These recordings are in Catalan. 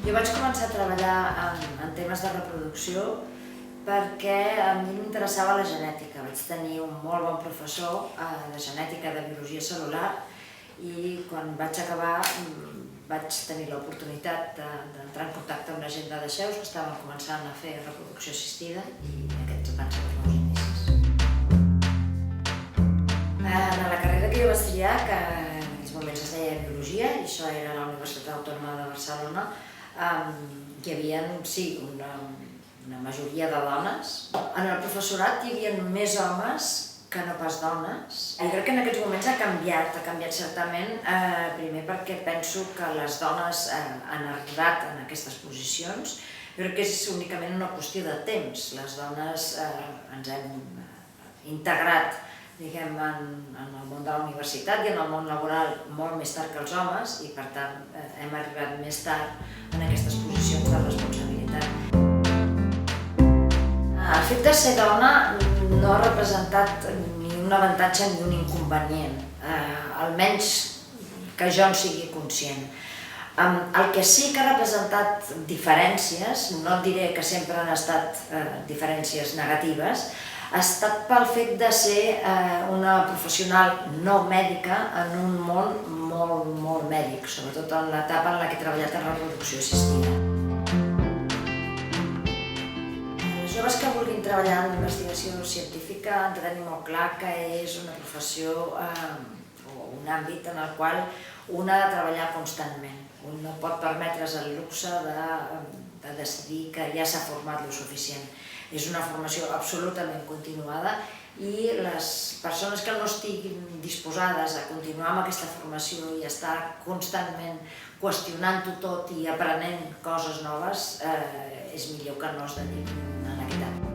Jo vaig començar a treballar en temes de reproducció perquè a mi m'interessava la genètica. Vaig tenir un molt bon professor de genètica de biologia cel·lular i quan vaig acabar vaig tenir l'oportunitat d'entrar en contacte amb la gent de Dexeus que estaven començant a fer reproducció assistida i aquests van ser els meus inicis. En la carrera que jo vaig triar, que en aquells moments es deia Biologia, i això era a la Universitat Autònoma de Barcelona, hi havia, sí, una majoria de dones. En el professorat hi havia més homes que no pas dones. I crec que en aquests moments ha canviat certament, primer perquè penso que les dones han arribat en aquestes posicions. Jo crec que és únicament una qüestió de temps. Les dones ens hem integrat en el món de la universitat i en el món laboral molt més tard que els homes i per tant hem arribat més tard en aquestes posicions de responsabilitat. El fet de ser dona no ha representat ni un avantatge ni un inconvenient, almenys que jo en sigui conscient. El que sí que ha representat diferències, no et diré que sempre han estat diferències negatives, ha estat pel fet de ser una professional no mèdica en un món molt mèdic, sobretot en l'etapa en la que he treballat en la reproducció assistida. Els joves que vulguin treballar en investigació científica han de tenir molt clar que és una professió o un àmbit en el qual un ha de treballar constantment. Un no pot permetre's el luxe de decidir que ja s'ha format lo suficient. És una formació absolutament continuada i les persones que no estiguin disposades a continuar amb aquesta formació i estar constantment qüestionant-ho tot i aprenent coses noves, és millor que no es dediquin a aquest àmbit.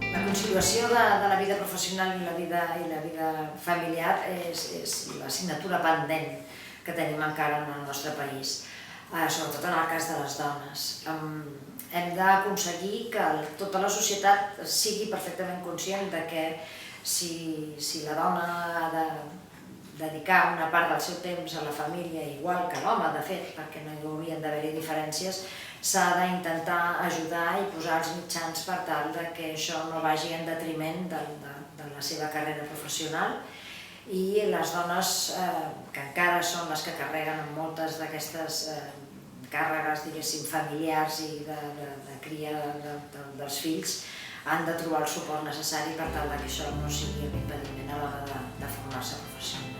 La conciliació de la vida professional i la vida familiar és l'assignatura pendent que tenim encara en el nostre país, sobretot en el cas de les dones. Hem d'aconseguir que tota la societat sigui perfectament conscient de que si la dona ha de dedicar una part del seu temps a la família, igual que l'home, de fet, perquè no hi haurien d'haver-hi diferències, s'ha d'intentar ajudar i posar els mitjans per tal que això no vagi en detriment de la seva carrera professional. I les dones, que encara són les que carreguen amb moltes d'aquestes càrregues, diguéssim, familiars i de cria dels fills, han de trobar el suport necessari per tal que això no sigui un impediment a l'hora de formar-se professionalment.